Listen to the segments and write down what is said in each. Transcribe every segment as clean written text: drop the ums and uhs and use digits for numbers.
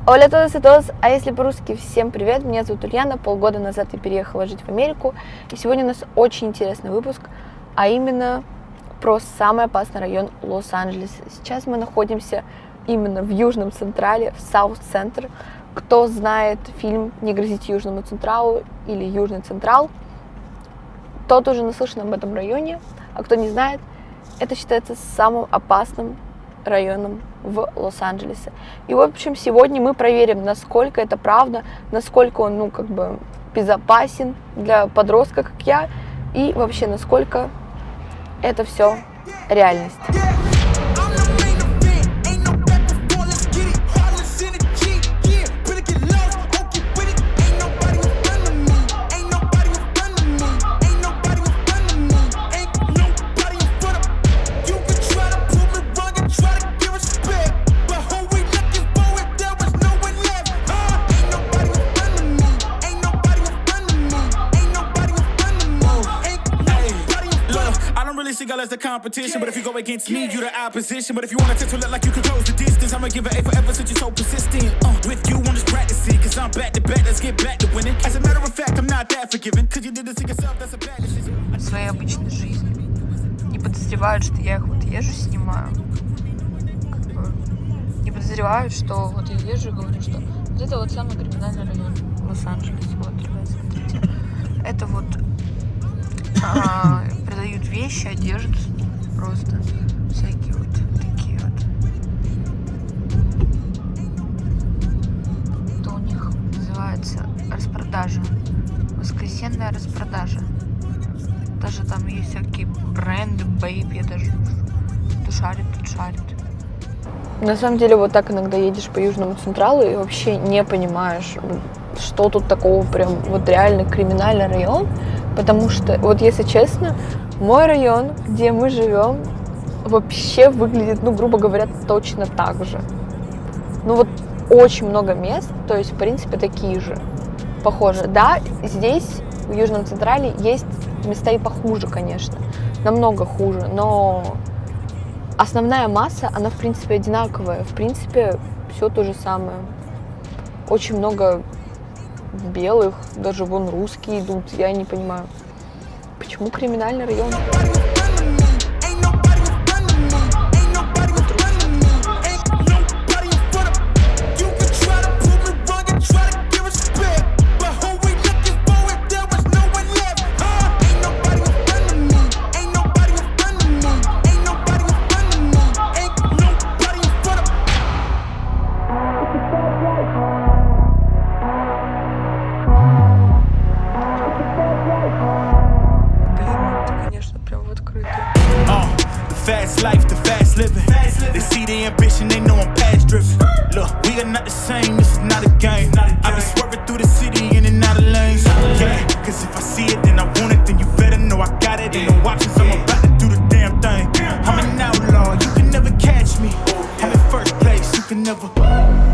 Hola a todos y todos, а если по-русски, всем привет, меня зовут Ульяна, полгода назад я переехала жить в Америку, и сегодня у нас очень интересный выпуск, а именно про самый опасный район Лос-Анджелеса. Сейчас мы находимся именно в Южном Централе, в Саут-Центр. Кто знает фильм «Не грозите Южному Централу» или «Южный Централ», тот уже наслышан об этом районе, а кто не знает, это считается самым опасным районом в Лос-Анджелесе. И, в общем, сегодня мы проверим, насколько это правда, насколько он, безопасен для подростка, как я, и вообще, насколько это все реальность. As the competition, but if you go against me, you the opposition. But if you wanna test to look like you can close the distance, I'ma give it A forever since you're so persistent. With you, I'm just practicing, cause I'm back to back, let's get back to winning. As a matter of fact, I'm not that forgiving, cause you did this to yourself, that's a bad decision. В своей обычной жизни не подозревают, что я их вот езжу, снимаю. Не подозревают, что вот я езжу и говорю, что вот это вот самый криминальный район Лос-Анджелеса. Вот, ребят, смотрите. Это вот продают вещи, одежду, просто всякие вот такие вот. Это у них называется распродажа, воскресенная распродажа. Даже там есть всякие бренды, бейб, я даже тут шарит. На самом деле вот так иногда едешь по Южному Централу и вообще не понимаешь, что тут такого прям вот реально криминальный район. Потому что, вот если честно, мой район, где мы живем, вообще выглядит, грубо говоря, точно так же. Вот очень много мест, то есть, в принципе, такие же, похожи. Да, здесь, в Южном Централе, есть места и похуже, конечно, намного хуже, но основная масса, она, в принципе, одинаковая. В принципе, все то же самое. Очень много белых, даже вон русские идут, я не понимаю, почему криминальный район. Fast life, the fast living. They see the ambition, they know I'm past driven. Look, we are not the same, this is not a game. I be swerving through the city in and out of lanes. Yeah, cause if I see it, then I want it, then you better know I got it. Ain't no options, I'm about to do the damn thing. I'm an outlaw, you can never catch me. I'm in first place, you can never.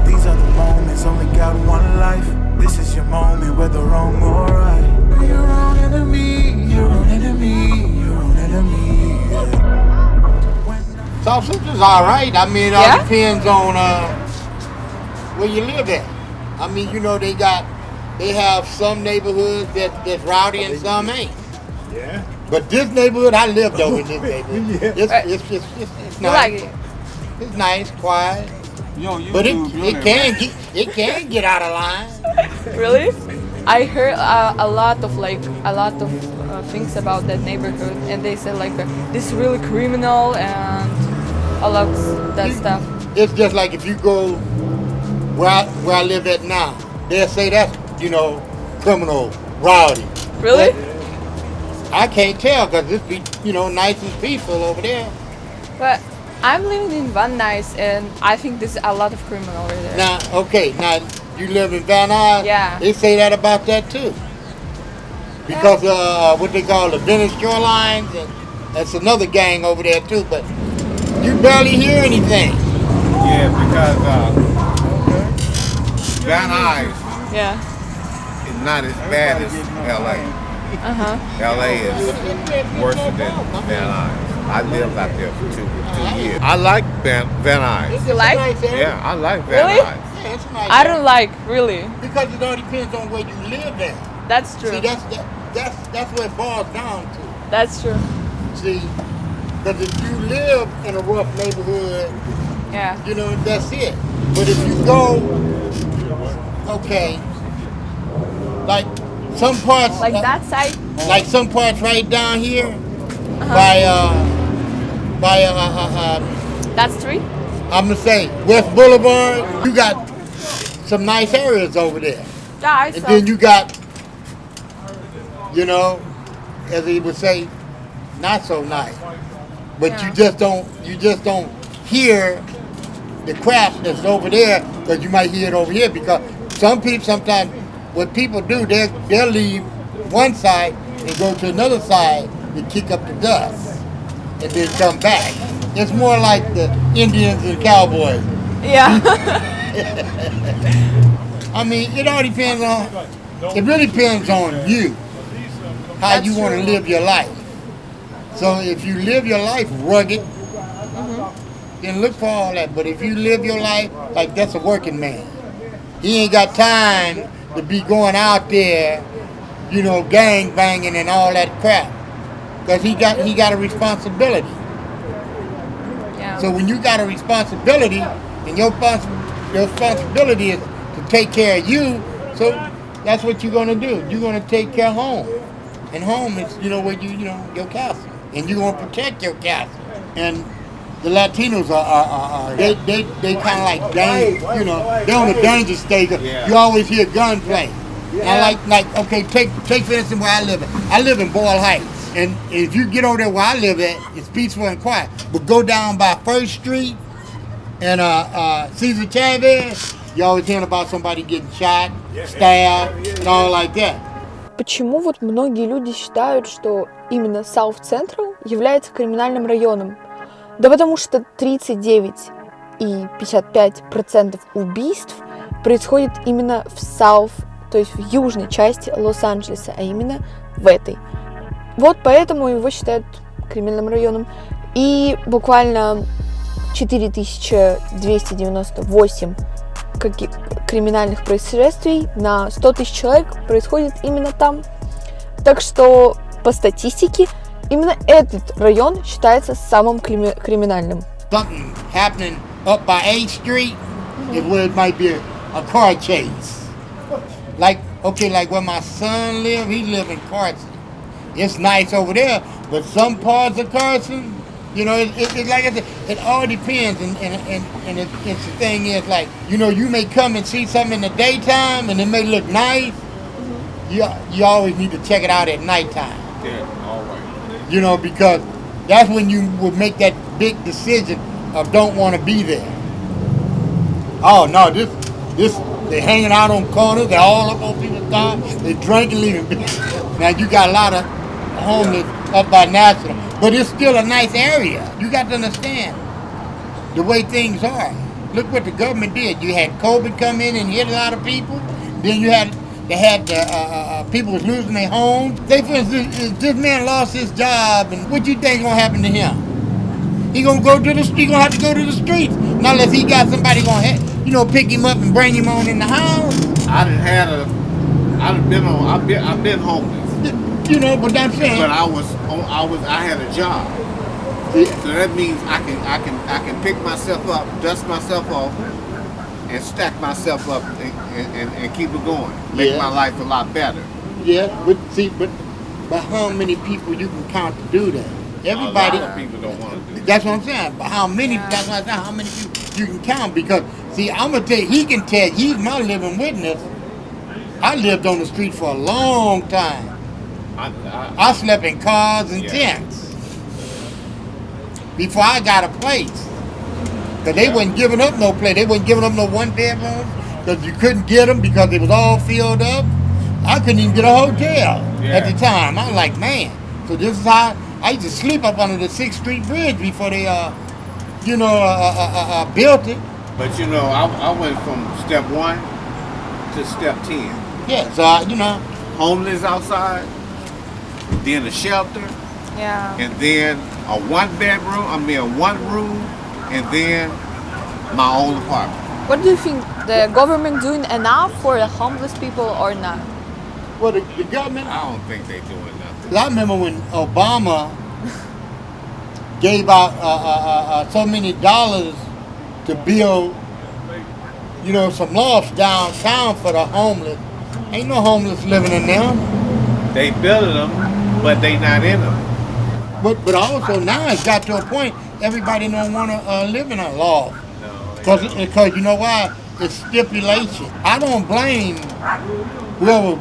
These are the moments, only got one life. This is your moment, whether wrong or right. You're your own enemy, your own enemy, your own enemy. South Central's all right. I mean, it all depends on where you live at. I mean, they have some neighborhoods that's rowdy and some ain't. Yeah. But this neighborhood, I lived over in this neighborhood. It's nice. You like it? It's nice, quiet. But it can get out of line. Really? I heard a lot of things about that neighborhood, and they said this is really criminal and a lot of that stuff. It's just like if you go where I live at now, they'll say that's criminal, rowdy. Really? But I can't tell because it's be nice and peaceful over there. But I'm living in Van Nuys, and I think there's a lot of criminal over there. Now you live in Van Nuys? Yeah. They say that about that too. Because what they call the Venice Shorelines, and that's another gang over there too, but you barely hear anything. Yeah, because Van Nuys is not as bad as LA. LA is worse than Van Nuys. I lived out there for two years. I like Van Nuys. You like? Nice area. Yeah, I like Van Really? Nuys. Yeah, it's a nice I area. don't like, really. Because it all depends on where you live at. That's true. See, that's what it boils down to. That's true. See, because if you live in a rough neighborhood, Yeah. you know, that's it. But if you go, okay, like some parts, Like that side? like some parts right down here Uh-huh. by That street? I'm gonna say West Boulevard. You got some nice areas over there, Yeah, I and saw. then you got, you know, as they would say, not so nice. But Yeah. you just don't hear the crap that's over there, because you might hear it over here. Because sometimes what people do, they'll leave one side and go to another side to kick up the dust, and then come back. It's more like the Indians and cowboys. Yeah. I mean, it all depends on. It really depends on you, how That's you want to true. live your life. So if you live your life rugged, then look for all that. But if you live your life like that's a working man, he ain't got time to be going out there, you know, gang banging and all that crap, because he got a responsibility. Yeah. So when you got a responsibility, and your responsibility is to take care of you, so that's what you're gonna do. You're gonna take care of home, and home is, you know, where your castle, and you're gonna protect your castle. And the Latinos are they kind of like danger, you know, they're on the danger stage. Yeah. You always hear gunplay. I like okay, take for instance where I live at. I live in Boyle Heights. And if you get over there where I live at, it's peaceful and quiet. But go down by 1st Street and Cesar Chavez, you always hearing about somebody getting shot, stabbed, and all like that. Почему вот многие люди считают, что именно South Central является криминальным районом? Да потому что 39,55% убийств происходит именно в South, то есть в южной части Лос-Анджелеса, а именно в этой. Вот поэтому его считают криминальным районом. И буквально 4298 криминальных происшествий на 100 тысяч человек происходит именно там. Так что по статистике именно этот район считается самым криминальным. Something happening up by 8th Street is where it might be a car chase. Like where my son live, he live in Carson. It's nice over there, but some parts of Carson, you know, it like I said, it all depends. And the thing is, like, you know, you may come and see something in the daytime, and it may look nice. You always need to check it out at nighttime. Yeah, all right. You know, because that's when you will make that big decision of don't want to be there. Oh no, this they're hanging out on corners, they're all up on people's cars, they're drinking, leaving. Now you got a lot of homeless up by National, but it's still a nice area. You got to understand the way things are. Look what the government did. You had COVID come in and hit a lot of people. Then they had people was losing their homes. Say for instance, if this man lost his job, and what you think gonna happen to him? He gonna have to go to the streets. Not unless he got somebody gonna pick him up and bring him on in the house. I've been homeless. You know, but I'm saying. But I had a job. So that means I can pick myself up, dust myself off, and stack myself up and keep it going. Make my life a lot better. Yeah, but how many people you can count to do that? Everybody. A lot of people don't want to do that. That's what I'm saying. But how many? That's what I'm saying. How many people you can count? Because see, I'm gonna tell you, he can tell. He's my living witness. I lived on the street for a long time. I slept in cars and tents before I got a place. Because they wasn't giving up no place. They wasn't giving up no one bedroom because you couldn't get them because it was all filled up. I couldn't even get a hotel at the time. I was like, man. So this is how I used to sleep up under the 6th Street Bridge before they, built it. But you know, I went from step 1 to step 10. Yeah, so homeless outside, then a shelter, and then a one room, and then my own apartment. What do you think? The government doing enough for the homeless people or not? Well, the government. I don't think they're doing nothing. 'Cause I remember when Obama gave out so many dollars to build, some lofts downtown for the homeless. Ain't no homeless living in them. They building them, but they not in them. But also now it's got to a point everybody don't want to live in a loft. Because you know why? It's stipulation. I don't blame whoever,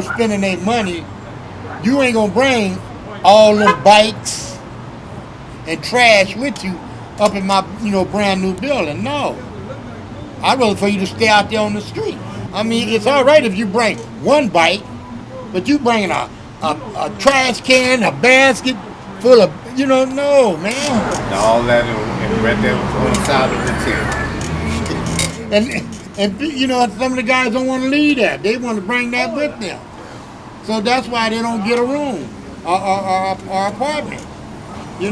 spending their money. You ain't gonna bring all the bikes and trash with you up in my, brand new building. No. I'd rather for you to stay out there on the street. I mean, it's all right if you bring one bike, but you bringing a trash can, a basket full of, no, man. All that and right there on the side of the tent. And some of the guys don't want to leave that. They want to bring that with them. So that's why they don't get a room or apartment. They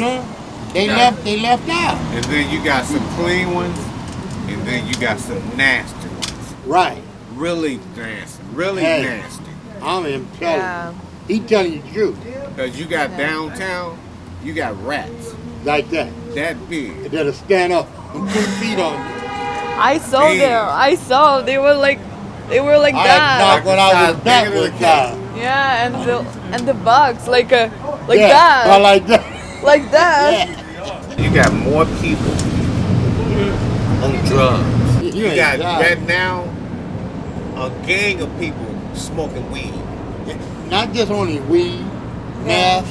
left out. And then you got some clean ones, and then you got some nasty ones. Right. Really nasty. Nasty. I'm telling you. He telling you the truth. Because you got downtown, you got rats. Like that. That big. That'll stand up and put feet on you. I saw Big. there. I saw they were like I that. knocked when I was back with that. Yeah, and the bugs like that. Like that. Like that. Yeah. You got more people on drugs. You got right now a gang of people smoking weed. Not just only weed, meth,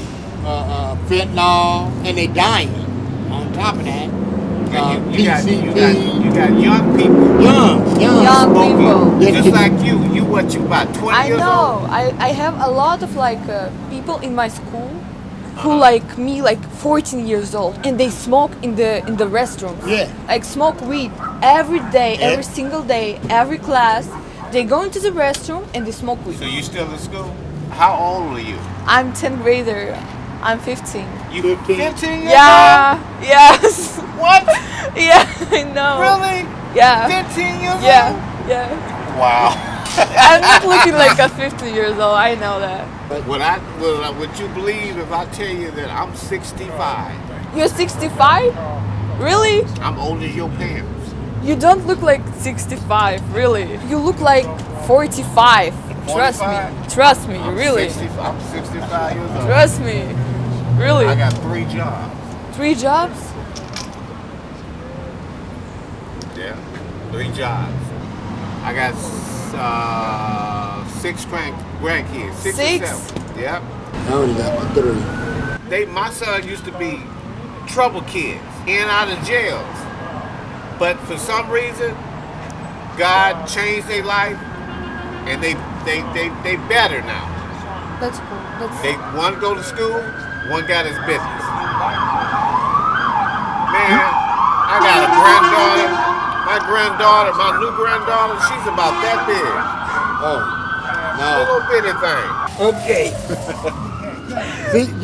fentanyl, and they dying. On top of that, You got PCP. young people. Young smoking. people. Just like you. You about 20 I years know. old? I have a lot of people in my school who like me, 14 years old, and they smoke in the restrooms. Yeah. Like smoke weed every day, Yeah. every single day, every class. They go into the restroom and they smoke weed. So you still in school? How old are you? I'm 10th grader. I'm 15. You 15? 15 years Yeah. old? Yes. What? Yeah, I know. Really? Yeah. 15 years Yeah. old? Yeah. Wow. I'm not looking like a 50 years old. I know that. Would you believe if I tell you that I'm 65? You're 65? Really? I'm older than your parents. You don't look like 65, really. You look like 45. Trust me. 45? Trust me, I'm really. 65 years old. Trust me. Really. I got 3 jobs. 3 jobs? Yeah, 3 jobs. I got 6 grandkids. 6 or 6? 7. Yep. I only got 3. My son used to be trouble kids, in and out of jails. But for some reason, God changed their life, and they better now. That's cool. One go to school, one got his business. Man, I got a granddaughter. My new granddaughter, she's about that big. Oh, Little bitty thing. no. Okay.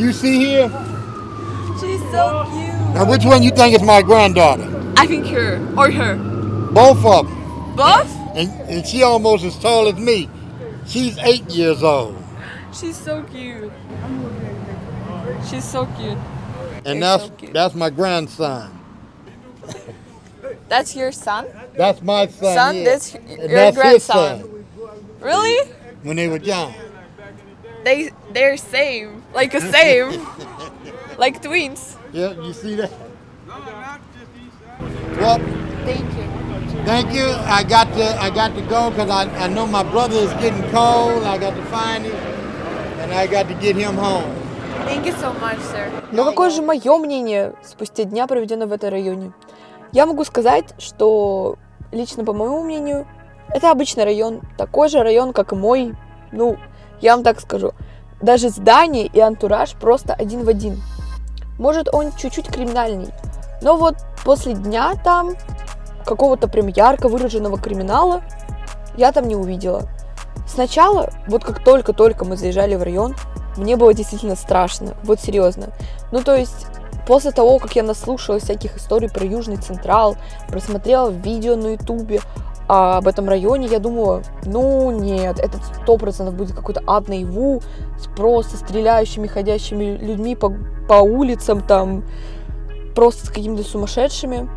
You see here? She's so cute. Now, which one you think is my granddaughter? I think her. Or her. Both of them. Both? And she almost as tall as me. She's 8 years old. She's so cute. She's so cute. And You're so cute. that's my grandson. That's your son? That's my son. Son? here. That's And your that's his grandson. son. Really? When they were young. They're same. Like a same. Like twins. Yeah, you see that? Well, thank you. I got to go because I know my brother is getting cold. I got to find him, and I got to get him home. Thank you so much, sir. Но какое же мое мнение спустя дня, проведенного в этой районе? Я могу сказать, что лично по моему мнению, это обычный район, такой же район, как и мой. Ну, я вам так скажу, даже здание и антураж просто один в один. Может, он чуть-чуть криминальней, но вот после дня там какого-то прям ярко выраженного криминала я там не увидела. Сначала, вот как только мы заезжали в район, мне было действительно страшно, вот серьезно. Ну, то есть, После того, как я наслушалась всяких историй про Южный Централ, просмотрела видео на Ютубе об этом районе, я думала, ну нет, это 100% будет какой-то ад наяву, с просто стреляющими, ходящими людьми по улицам, там, просто с какими-то сумасшедшими.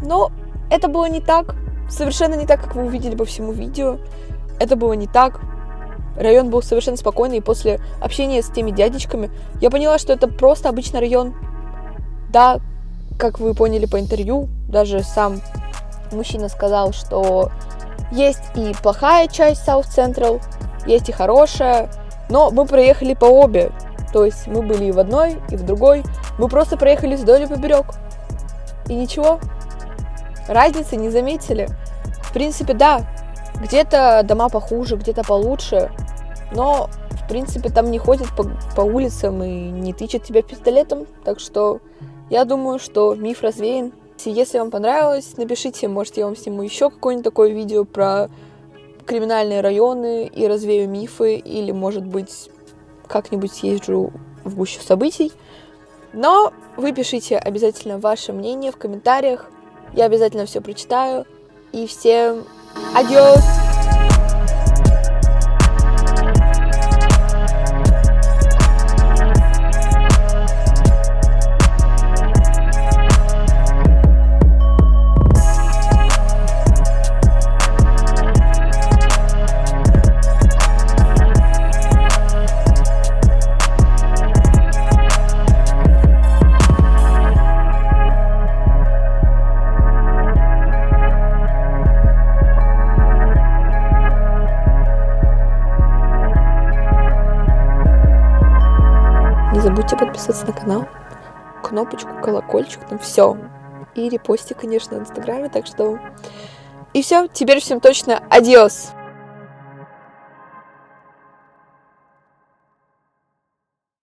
Но это было не так, совершенно не так, как вы увидели по всему видео. Это было не так. Район был совершенно спокойный, и после общения с теми дядечками я поняла, что это просто обычный район. Да, как вы поняли по интервью, даже сам мужчина сказал, что есть и плохая часть South Central, есть и хорошая, но мы проехали по обе. То есть мы были и в одной, и в другой. Мы просто проехали вдоль и поперек. И ничего, разницы не заметили. В принципе, да, где-то дома похуже, где-то получше, но, в принципе, там не ходят по улицам и не тычат тебя пистолетом, так что я думаю, что миф развеян. Если вам понравилось, напишите, может, я вам сниму еще какое-нибудь такое видео про криминальные районы и развею мифы, или, может быть, как-нибудь съезжу в гущу событий. Но вы пишите обязательно ваше мнение в комментариях, я обязательно все прочитаю, и всем адьос! Не забудьте подписываться на канал, кнопочку, колокольчик, там все. И репости, конечно, в Инстаграме, так что... И все, теперь всем точно адьос!